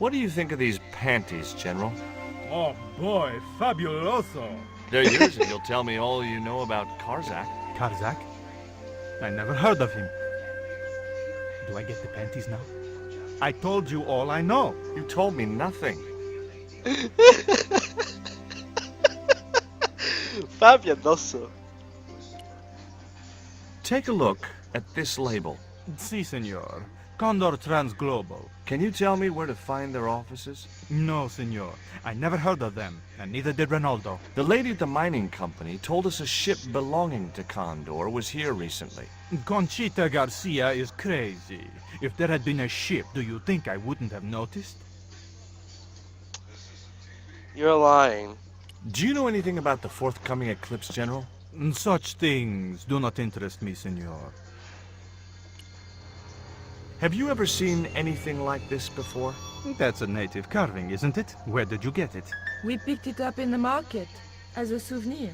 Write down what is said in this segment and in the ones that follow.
What do you think of these panties, General? Oh boy, fabuloso. They're yours if you'll tell me all you know about Karzak. Karzak? I never heard of him. Do I get the panties now? I told you all I know. You told me nothing. Fabuloso. Take a look at this label. Si, senor. Condor Transglobal. Can you tell me where to find their offices? No, senor. I never heard of them, and neither did Ronaldo. The lady at the mining company told us a ship belonging to Condor was here recently. Conchita Garcia is crazy. If there had been a ship, do you think I wouldn't have noticed? You're lying. Do you know anything about the forthcoming eclipse, General? Such things do not interest me, senor. Have you ever seen anything like this before? That's a native carving, isn't it? Where did you get it? We picked it up in the market as a souvenir.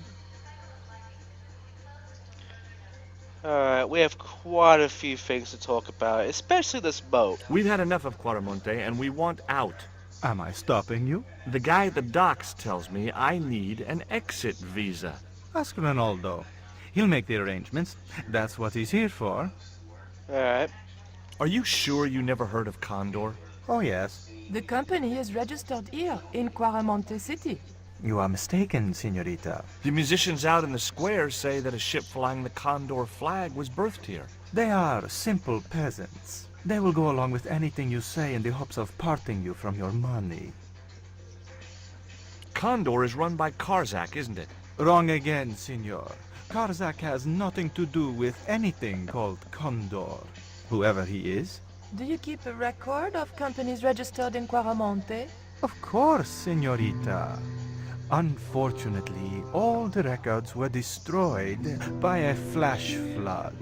Alright, we have quite a few things to talk about, especially this boat. We've had enough of Quaramonte and we want out. Am I stopping you? The guy at the docks tells me I need an exit visa. Ask Ronaldo. He'll make the arrangements. That's what he's here for. Alright. Are you sure you never heard of Condor? Oh, yes. The company is registered here in Quaramonte City. You are mistaken, senorita. The musicians out in the square say that a ship flying the Condor flag was birthed here. They are simple peasants. They will go along with anything you say in the hopes of parting you from your money. Condor is run by Karzak, isn't it? Wrong again, senor. Karzak has nothing to do with anything called Condor. Whoever he is. Do you keep a record of companies registered in Quaramonte? Of course, senorita. Unfortunately, all the records were destroyed by a flash flood.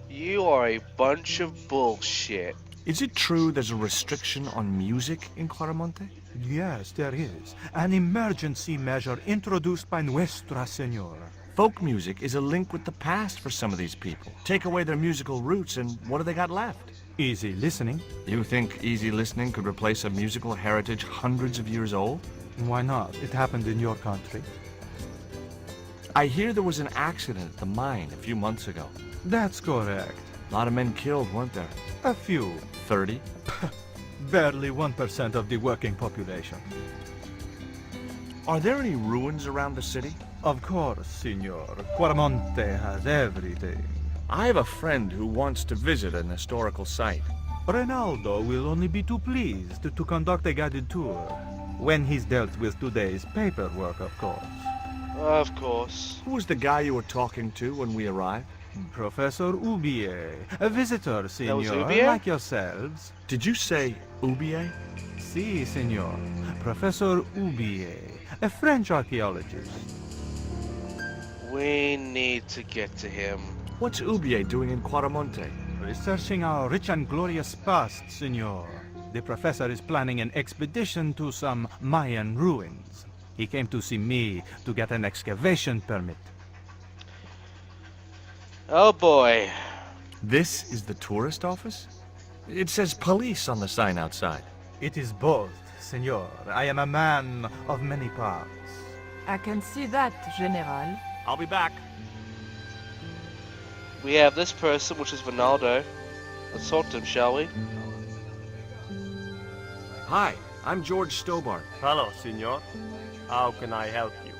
You are a bunch of bullshit. Is it true there's a restriction on music in Quaramonte? Yes, there is. An emergency measure introduced by Nuestra Senora. Folk music is a link with the past for some of these people. Take away their musical roots and what do they got left? Easy listening. You think easy listening could replace a musical heritage hundreds of years old? Why not? It happened in your country. I hear there was an accident at the mine a few months ago. That's correct. A lot of men killed, weren't there? A few. 30? Barely 1% of the working population. Are there any ruins around the city? Of course, senor. Quaramonte has everything. I have a friend who wants to visit an historical site. Ronaldo will only be too pleased to conduct a guided tour. When he's dealt with today's paperwork, of course. Of course. Who was the guy you were talking to when we arrived? Professor Ubier. A visitor, senor, Ubier? like yourselves. Did you say Ubier? Si, senor. Professor Ubier, a French archaeologist. We need to get to him. What's Ubier doing in Quaramonte? Researching our rich and glorious past, senor. The professor is planning an expedition to some Mayan ruins. He came to see me to get an excavation permit. Oh boy. This is the tourist office? It says police on the sign outside. It is both, senor. I am a man of many parts. I can see that, General. I'll be back. We have this person, which is Ronaldo. Let's talk to him, shall we? Hi, I'm George Stobart. Hello, senor. How can I help you?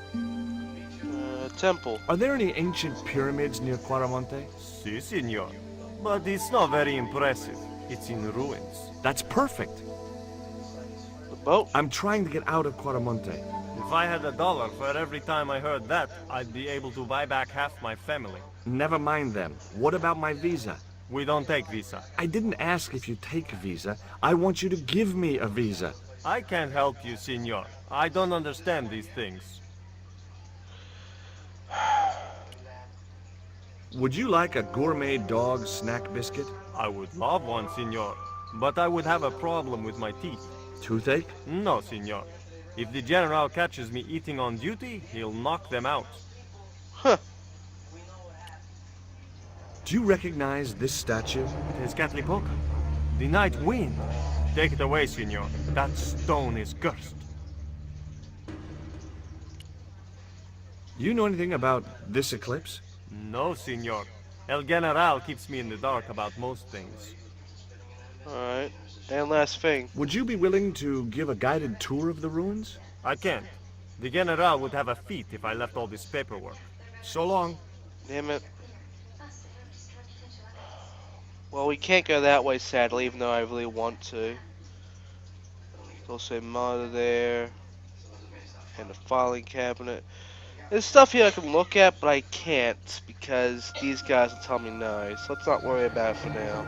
Temple. Are there any ancient pyramids near Quaramonte? Si, senor. But it's not very impressive. It's in ruins. That's perfect. The boat. I'm trying to get out of Quaramonte. If I had $1 for every time I heard that, I'd be able to buy back half my family. Never mind them. What about my visa? We don't take visa. I didn't ask if you take a visa. I want you to give me a visa. I can't help you, senor. I don't understand these things. Would you like a gourmet dog snack biscuit? I would love one, senor. But I would have a problem with my teeth. Toothache? No, senor. If the general catches me eating on duty, he'll knock them out. Huh. Do you recognize this statue? Tezcatlipoca. The night wind. Take it away, senor. That stone is cursed. You know anything about this eclipse? No, senor. El General keeps me in the dark about most things. Alright. And last thing. Would you be willing to give a guided tour of the ruins? I can't. The General would have a fit if I left all this paperwork. So long. Damn it. Well, we can't go that way, sadly, even though I really want to. There's also a monitor there. And a filing cabinet. There's stuff here I can look at, but I can't because these guys will tell me no. So let's not worry about it for now.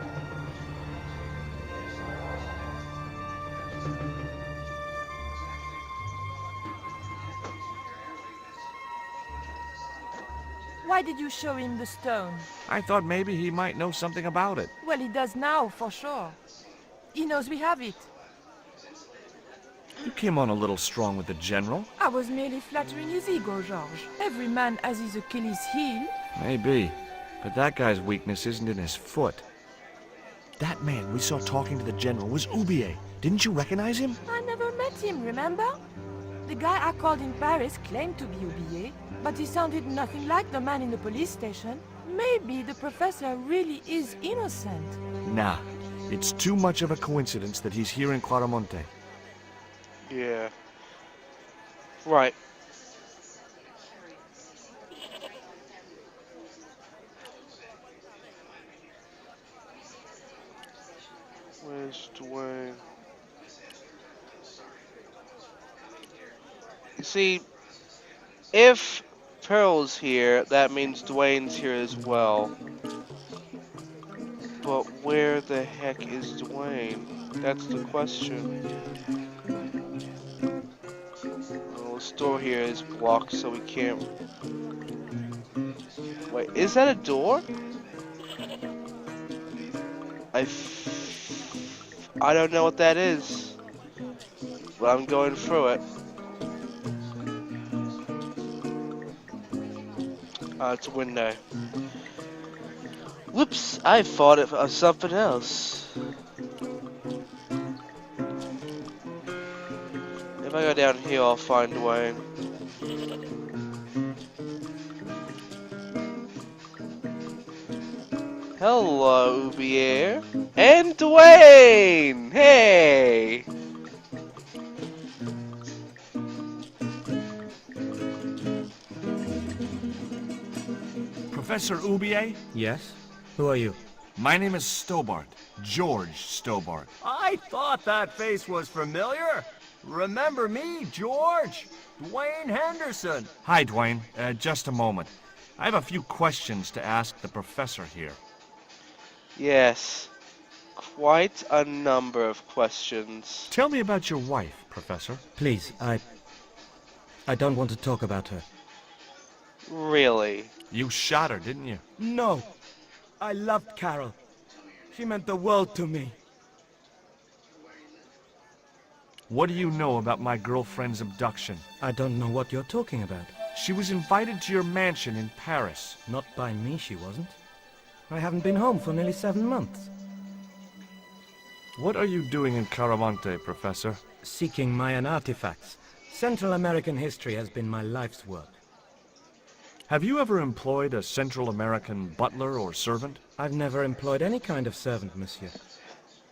Why did you show him the stone? I thought maybe he might know something about it. Well, he does now, for sure. He knows we have it. You came on a little strong with the general. I was merely flattering his ego, Georges. Every man has his Achilles heel. Maybe. But that guy's weakness isn't in his foot. That man we saw talking to the general was Oubier. Didn't you recognize him? I never met him, remember? The guy I called in Paris claimed to be Oubier, but he sounded nothing like the man in the police station. Maybe the professor really is innocent. Nah. It's too much of a coincidence that he's here in Claramonte. Yeah. Right. Where's Dwayne? You see, if Pearl's here, that means Dwayne's here as well. But where the heck is Dwayne? That's the question. Well, the store here is blocked, so we can't... Wait, is that a door? I don't know what that is, but I'm going through it. It's a window. Whoops, I thought it was something else. If I go down here, I'll find Dwayne. Hello, Oubier. And Dwayne! Hey! Professor Oubier? Yes? Who are you? My name is Stobart. George Stobart. I thought that face was familiar. Remember me, George? Dwayne Henderson. Hi, Dwayne. Just a moment. I have a few questions to ask the professor here. Yes. Quite a number of questions. Tell me about your wife, Professor. Please, I don't want to talk about her. Really? You shot her, didn't you? No! I loved Carol. She meant the world to me. What do you know about my girlfriend's abduction? I don't know what you're talking about. She was invited to your mansion in Paris. Not by me, she wasn't. I haven't been home for nearly 7 months. What are you doing in Claramonte, Professor? Seeking Mayan artifacts. Central American history has been my life's work. Have you ever employed a Central American butler or servant? I've never employed any kind of servant, monsieur.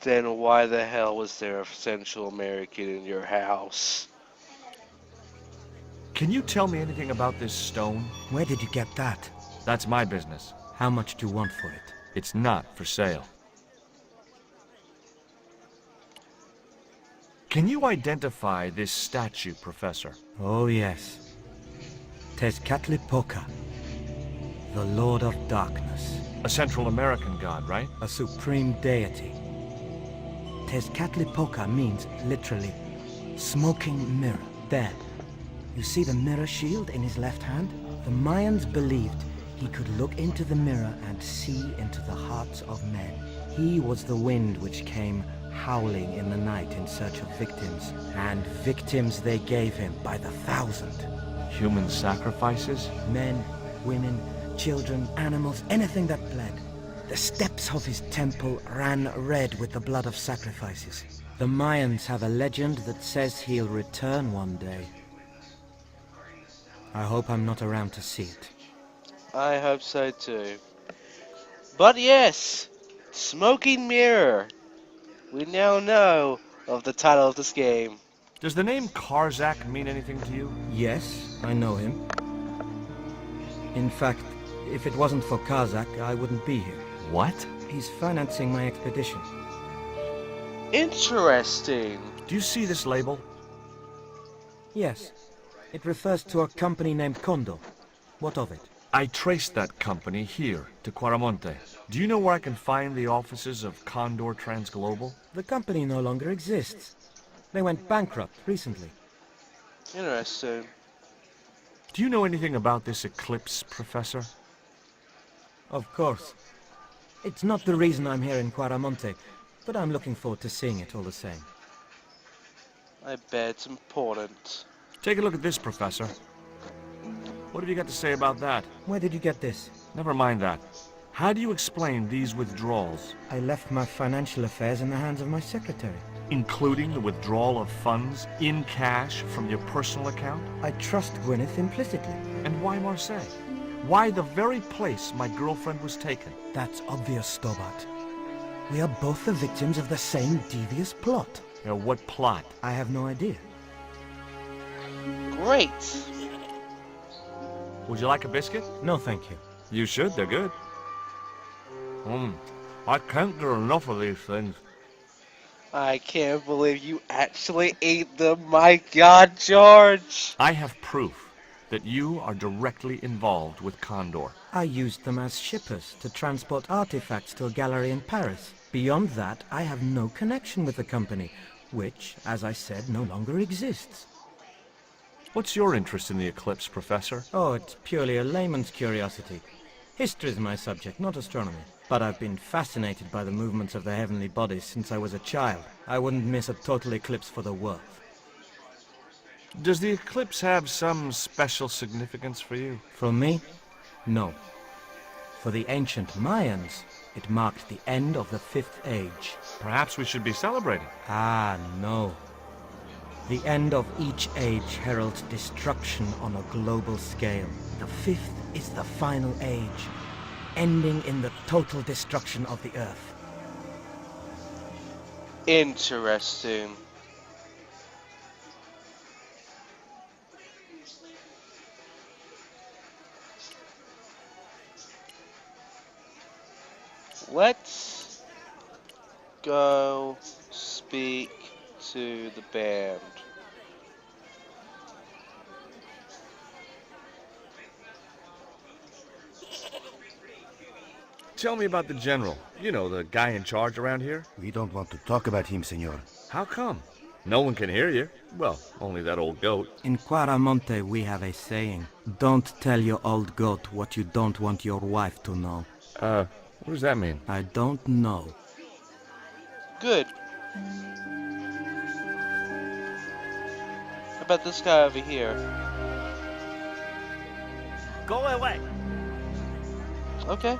Then why the hell was there a Central American in your house? Can you tell me anything about this stone? Where did you get that? That's my business. How much do you want for it? It's not for sale. Can you identify this statue, Professor? Oh, yes. Tezcatlipoca, the Lord of Darkness. A Central American god, right? A supreme deity. Tezcatlipoca means, literally, smoking mirror. There. You see the mirror shield in his left hand? The Mayans believed he could look into the mirror and see into the hearts of men. He was the wind which came howling in the night in search of victims. And victims they gave him by the thousand. Human sacrifices? Men, women, children, animals, anything that bled. The steps of his temple ran red with the blood of sacrifices. The Mayans have a legend that says he'll return one day. I hope I'm not around to see it. I hope so too. But yes, Smoking Mirror. We now know of the title of this game. Does the name Karzak mean anything to you? Yes, I know him. In fact, if it wasn't for Kazakh, I wouldn't be here. What? He's financing my expedition. Interesting. Do you see this label? Yes. It refers to a company named Condor. What of it? I traced that company here, to Quaramonte. Do you know where I can find the offices of Condor Transglobal? The company no longer exists. They went bankrupt recently. Interesting. Do you know anything about this eclipse, Professor? Of course. It's not the reason I'm here in Quaramonte, but I'm looking forward to seeing it all the same. I bet it's important. Take a look at this, Professor. What have you got to say about that? Where did you get this? Never mind that. How do you explain these withdrawals? I left my financial affairs in the hands of my secretary. Including the withdrawal of funds in cash from your personal account? I trust Gwyneth implicitly. And why Marseille? Why the very place my girlfriend was taken? That's obvious, Stobart. We are both the victims of the same devious plot. What plot? I have no idea. Great. Would you like a biscuit? No, thank you. You should, they're good. I can't get enough of these things. I can't believe you actually ate them. My God, George. I have proof that you are directly involved with Condor. I used them as shippers to transport artifacts to a gallery in Paris. Beyond that, I have no connection with the company, which, as I said, no longer exists. What's your interest in the eclipse, Professor? Oh, it's purely a layman's curiosity. History is my subject, not astronomy. But I've been fascinated by the movements of the heavenly bodies since I was a child. I wouldn't miss a total eclipse for the world. Does the eclipse have some special significance for you? For me? No. For the ancient Mayans, it marked the end of the Fifth Age. Perhaps we should be celebrating. Ah, no. The end of each age heralds destruction on a global scale. The fifth is the final age, ending in the total destruction of the Earth. Interesting. Let's go speak to the band. Tell me about the general. You know, the guy in charge around here. We don't want to talk about him, senor. How come? No one can hear you. Well, only that old goat. In Quaramonte, we have a saying. Don't tell your old goat what you don't want your wife to know. What does that mean? I don't know. Good. How about this guy over here? Go away. Okay.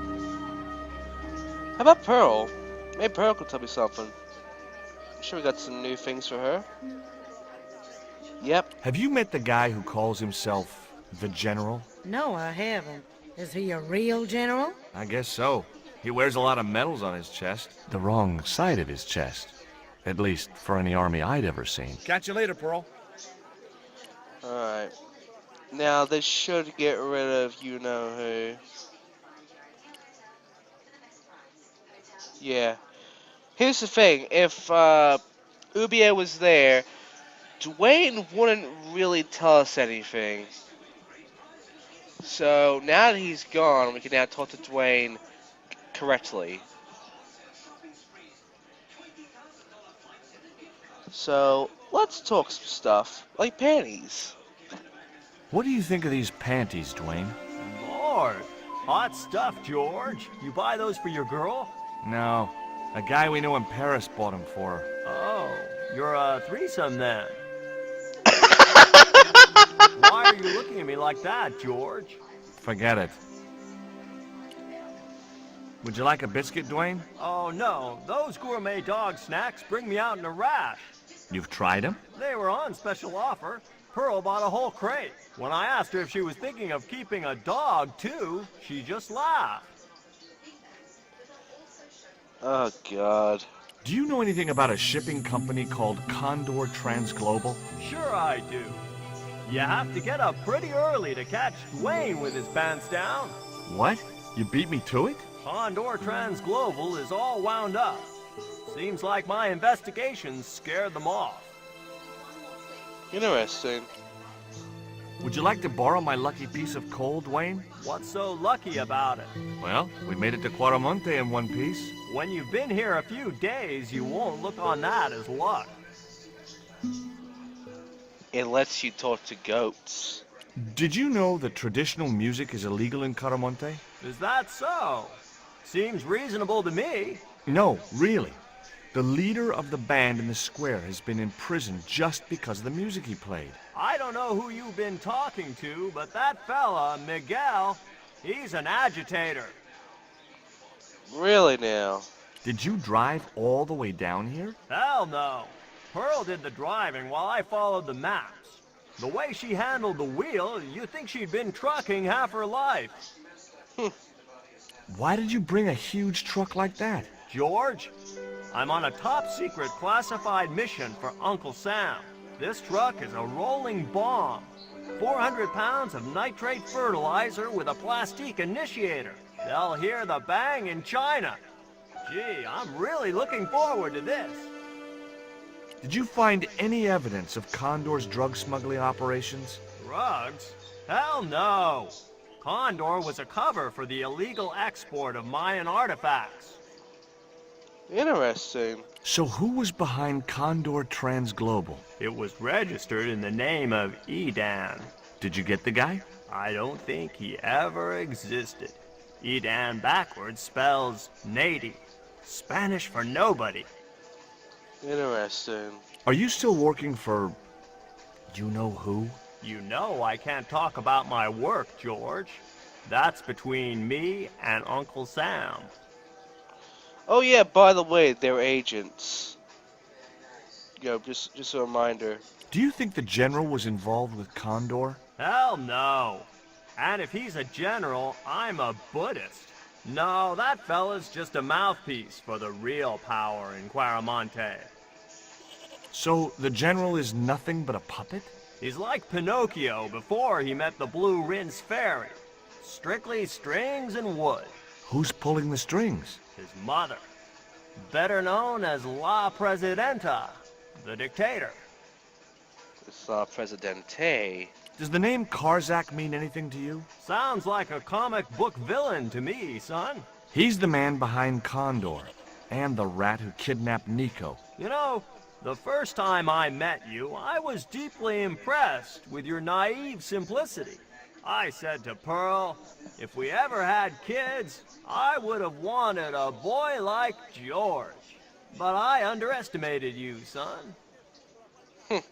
How about Pearl? Maybe Pearl could tell me something. I'm sure we got some new things for her. Yep. Have you met the guy who calls himself the General? No, I haven't. Is he a real general? I guess so. He wears a lot of medals on his chest. The wrong side of his chest. At least for any army I'd ever seen. Catch you later, Pearl. Alright. Now, they should get rid of you-know-who. Yeah. Here's the thing. If Ubier was there, Dwayne wouldn't really tell us anything. So, now that he's gone, we can now talk to Dwayne correctly. So, let's talk some stuff. Like panties. What do you think of these panties, Dwayne? Lord, hot stuff, George. You buy those for your girl? No. A guy we know in Paris bought them for her. Oh, you're a threesome then. Why are you looking at me like that, George? Forget it. Would you like a biscuit, Dwayne? Oh no, those gourmet dog snacks bring me out in a rash. You've tried them? They were on special offer. Pearl bought a whole crate. When I asked her if she was thinking of keeping a dog too, she just laughed. Oh, God. Do you know anything about a shipping company called Condor Transglobal? Sure I do. You have to get up pretty early to catch Dwayne with his pants down. What? You beat me to it? Condor Transglobal is all wound up. Seems like my investigations scared them off. Interesting. Would you like to borrow my lucky piece of coal, Dwayne? What's so lucky about it? Well, we made it to Quaramonte in one piece. When you've been here a few days, you won't look on that as luck. It lets you talk to goats. Did you know that traditional music is illegal in Quaramonte? Is that so? Seems reasonable to me. No, really. The leader of the band in the square has been in prison just because of the music he played. I don't know who you've been talking to, but that fella, Miguel, he's an agitator. Really now? Did you drive all the way down here? Hell no. Pearl did the driving while I followed the maps. The way she handled the wheel, you'd think she'd been trucking half her life. Why did you bring a huge truck like that? George, I'm on a top-secret classified mission for Uncle Sam. This truck is a rolling bomb. 400 pounds of nitrate fertilizer with a plastique initiator. They'll hear the bang in China. Gee, I'm really looking forward to this. Did you find any evidence of Condor's drug smuggling operations? Drugs? Hell no. Condor was a cover for the illegal export of Mayan artifacts. Interesting. So who was behind Condor Transglobal? It was registered in the name of Edan. Did you get the guy? I don't think he ever existed. Edan backwards spells Nady, Spanish for nobody. Interesting. Are you still working for... you know who? You know I can't talk about my work, George. That's between me and Uncle Sam. Oh yeah, by the way, they're agents. Yo, just a reminder. Do you think the general was involved with Condor? Hell no. And if he's a general, I'm a Buddhist. No, that fella's just a mouthpiece for the real power in Quaramonte. So the general is nothing but a puppet? He's like Pinocchio before he met the Blue Rinse Fairy. Strictly strings and wood. Who's pulling the strings? His mother. Better known as La Presidenta, the dictator. It's La Presidente. Does the name Karzak mean anything to you? Sounds like a comic book villain to me, son. He's the man behind Condor, and the rat who kidnapped Nico. You know, the first time I met you, I was deeply impressed with your naive simplicity. I said to Pearl, if we ever had kids, I would have wanted a boy like George. But I underestimated you, son.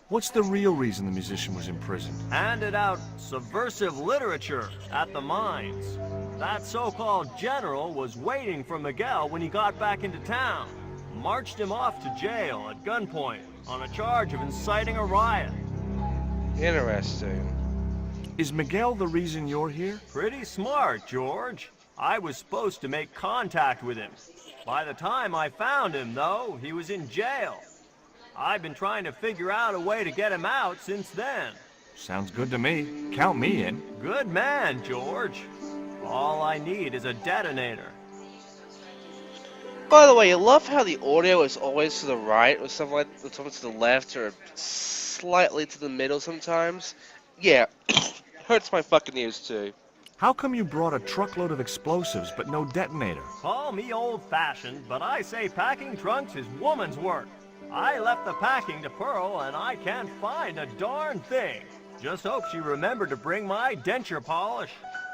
What's the real reason the musician was imprisoned? Handed out subversive literature at the mines. That so-called general was waiting for Miguel when he got back into town. Marched him off to jail at gunpoint on a charge of inciting a riot. Interesting. Is Miguel the reason you're here? Pretty smart, George. I was supposed to make contact with him. By the time I found him, though, he was in jail. I've been trying to figure out a way to get him out since then. Sounds good to me. Count me in. Good man, George. All I need is a detonator. By the way, you love how the audio is always to the right, or something to the left, or slightly to the middle sometimes. Yeah, hurts my fucking ears too. How come you brought a truckload of explosives but no detonator? Call me old-fashioned, but I say packing trunks is woman's work. I left the packing to Pearl, and I can't find a darn thing. Just hope she remembered to bring my denture polish.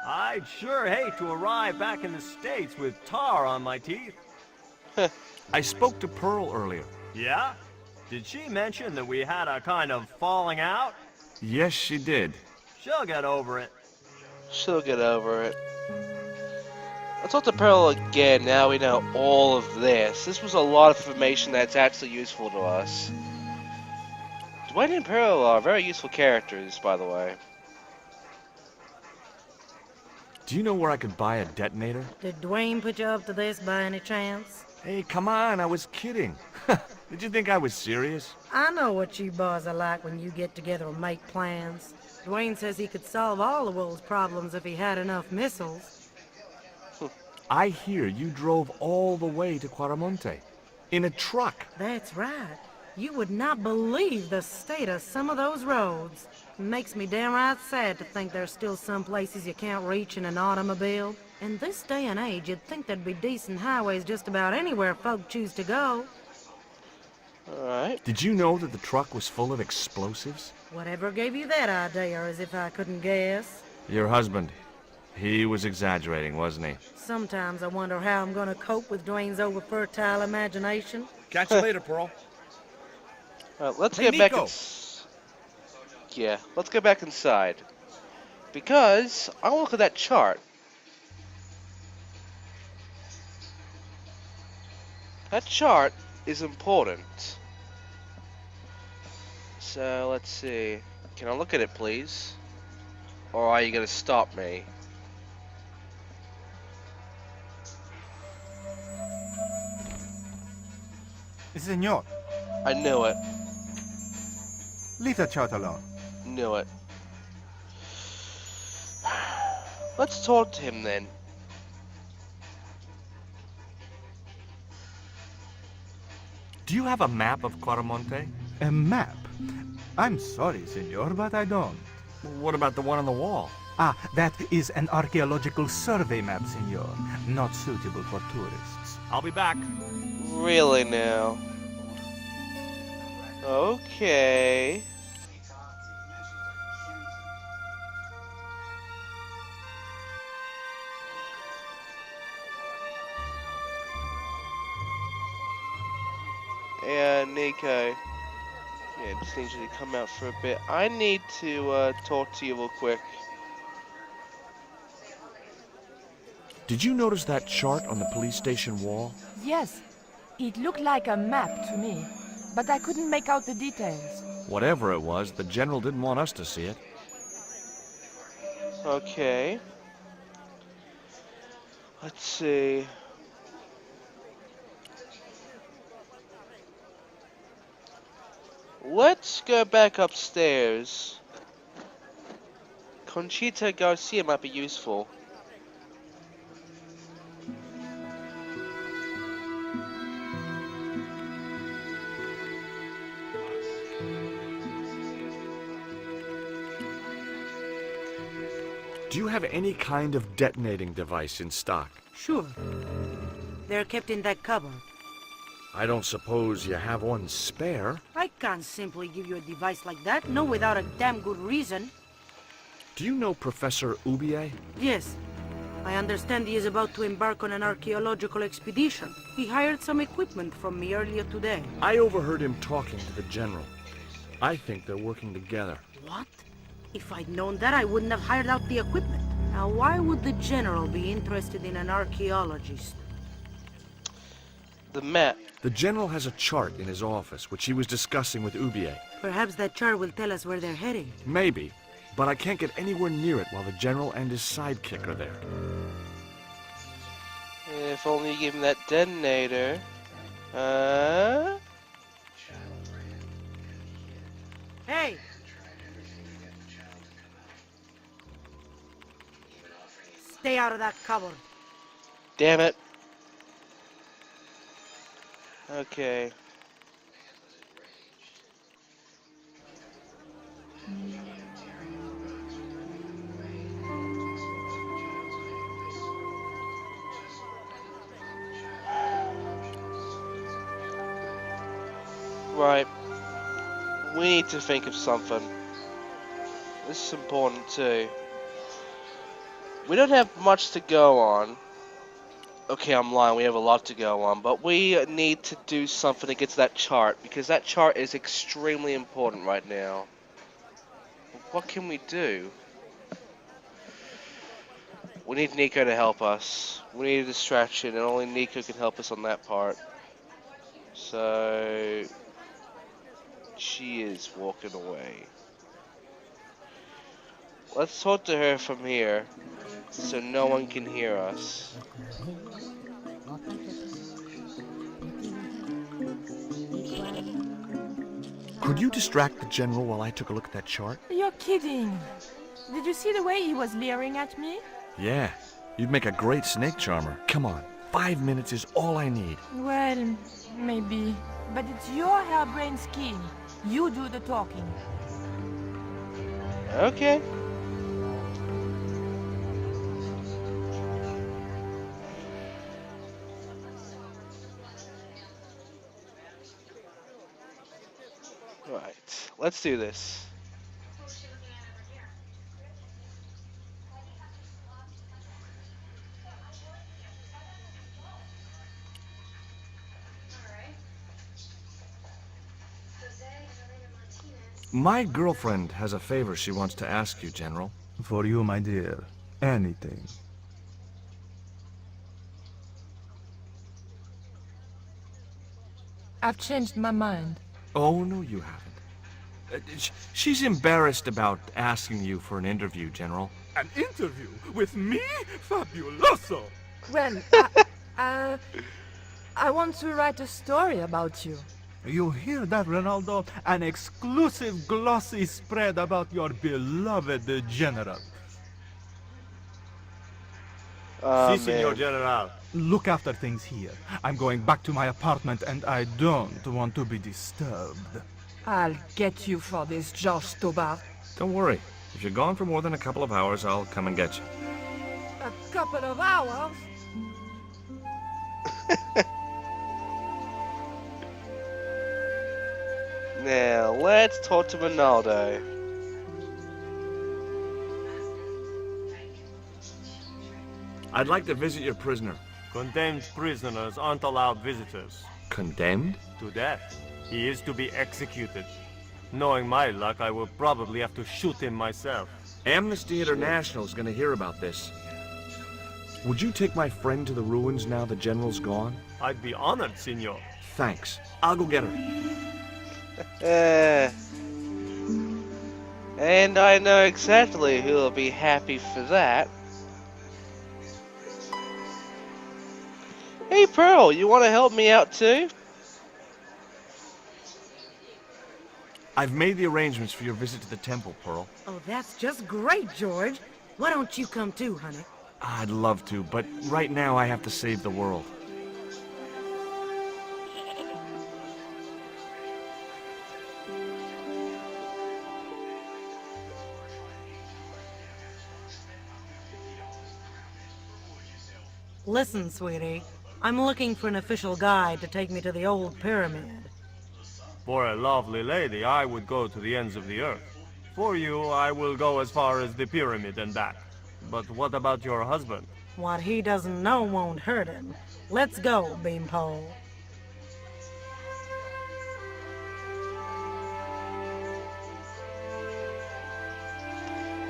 I'd sure hate to arrive back in the States with tar on my teeth. I spoke to Pearl earlier. Yeah? Did she mention that we had a kind of falling out? Yes, she did. She'll get over it. She'll get over it. Let's talk to Pearl again. Now we know all of this. This was a lot of information that's actually useful to us. Dwayne and Pearl are very useful characters, by the way. Do you know where I could buy a detonator? Did Dwayne put you up to this by any chance? Hey, come on, I was kidding. Did you think I was serious? I know what you boys are like when you get together and make plans. Dwayne says he could solve all the world's problems if he had enough missiles. I hear you drove all the way to Quaramonte. In a truck. That's right. You would not believe the state of some of those roads. Makes me downright sad to think there's still some places you can't reach in an automobile. In this day and age, you'd think there'd be decent highways just about anywhere folk choose to go. Alright. Did you know that the truck was full of explosives? Whatever gave you that idea, as if I couldn't guess? Your husband. He was exaggerating, wasn't he? Sometimes I wonder how I'm gonna cope with Dwayne's over-fertile imagination. Catch you later, Pearl. Let's Hey, get back. Nico. Yeah, let's go back inside. Because I want to look at that chart. That chart is important. So let's see. Can I look at it, please? Or are you gonna stop me? Senor, I knew it. leave the chart alone. Knew it. Let's talk to him then. Do you have a map of Quaramonte? A map? I'm sorry, senor, but I don't. What about the one on the wall? Ah, that is an archaeological survey map, senor. Not suitable for tourists. I'll be back. Really now? Okay. Yeah, Nico. Yeah, just need you to come out for a bit. I need to talk to you real quick. Did you notice that chart on the police station wall? Yes, it looked like a map to me, but I couldn't make out the details. Whatever it was, the general didn't want us to see it. Okay. Let's see. Let's go back upstairs. Conchita Garcia might be useful. Do you have any kind of detonating device in stock? Sure. They're kept in that cupboard. I don't suppose you have one spare. I can't simply give you a device like that, no without a damn good reason. Do you know Professor Ubier? Yes. I understand he is about to embark on an archaeological expedition. He hired some equipment from me earlier today. I overheard him talking to the general. I think they're working together. What? If I'd known that, I wouldn't have hired out the equipment. Now, why would the general be interested in an archaeologist? The map. The general has a chart in his office, which he was discussing with Ubier. Perhaps that chart will tell us where they're heading. Maybe, but I can't get anywhere near it while the general and his sidekick are there. If only you give him that detonator. Hey! Stay out of that cupboard. Damn it. Okay. Right. We need to think of something. This is important too. We don't have much to go on. Okay, I'm lying, we have a lot to go on, but we need to do something to get to that chart, because that chart is extremely important right now. What can we do? We need Nico to help us. We need a distraction, and only Nico can help us on that part. So she is walking away. Let's talk to her from here, so no one can hear us. Could you distract the general while I took a look at that chart? You're kidding. Did you see the way he was leering at me? Yeah, you'd make a great snake charmer. Come on, 5 minutes is all I need. Well, maybe. But it's your harebrained scheme. You do the talking. Okay. Right, let's do this. My girlfriend has a favor she wants to ask you, General. For you, my dear. Anything. I've changed my mind. Oh, no, you haven't. She's embarrassed about asking you for an interview, General. An interview with me? Fabuloso! Well, I want to write a story about you. You hear that, Ronaldo? An exclusive glossy spread about your beloved general. Si, Senor Man. General. Look after things here. I'm going back to my apartment and I don't want to be disturbed. I'll get you for this, George Stobart. Don't worry. If you're gone for more than a couple of hours, I'll come and get you. A couple of hours? Now, let's talk to Ronaldo. I'd like to visit your prisoner. Condemned prisoners aren't allowed visitors. Condemned? To death. He is to be executed. Knowing my luck, I will probably have to shoot him myself. Amnesty International is going to hear about this. Would you take my friend to the ruins now the General's gone? I'd be honored, Senor. Thanks. I'll go get her. And I know exactly who will be happy for that. Hey Pearl, you want to help me out too? I've made the arrangements for your visit to the temple, Pearl. Oh, that's just great, George. Why don't you come too, honey? I'd love to, but right now I have to save the world. Listen, sweetie. I'm looking for an official guide to take me to the old pyramid. For a lovely lady, I would go to the ends of the earth. For you, I will go as far as the pyramid and back. But what about your husband? What he doesn't know won't hurt him. Let's go, Beanpole.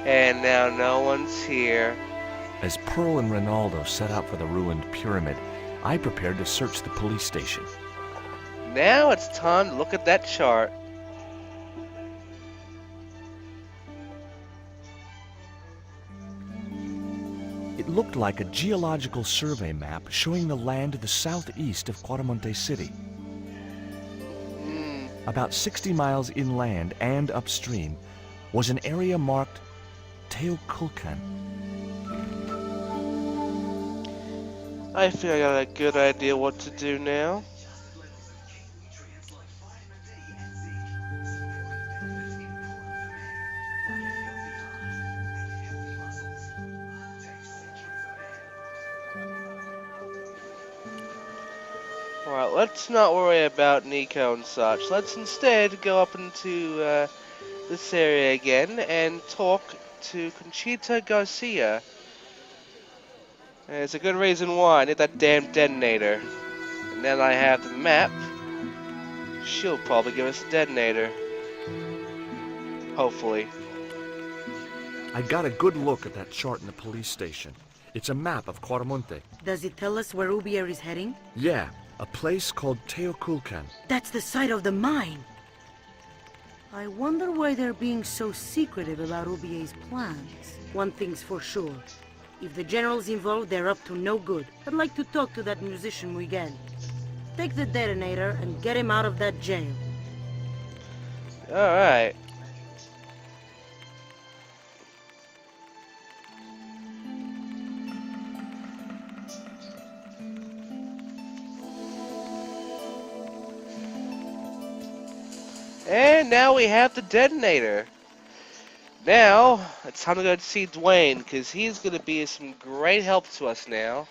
And now no one's here. As Pearl and Ronaldo set out for the ruined pyramid, I prepared to search the police station. Now it's time to look at that chart. It looked like a geological survey map showing the land to the southeast of Cuaramonte City. About 60 miles inland and upstream was an area marked Teoculcan. I think I got a good idea what to do now. Alright, let's not worry about Nico and such. Let's instead go up into this area again and talk to Conchita Garcia. There's a good reason why. I need that damn detonator. And then I have the map. She'll probably give us a detonator. Hopefully. I got a good look at that chart in the police station. It's a map of Cormonte. Does it tell us where Ubier is heading? Yeah, a place called Teoculcan. That's the site of the mine. I wonder why they're being so secretive about Ubier's plans. One thing's for sure. If the general's involved, they're up to no good. I'd like to talk to that musician Miguel. Take the detonator and get him out of that jail. Alright. And now we have the detonator. Now, it's time to go to see Dwayne, because he's going to be some great help to us now.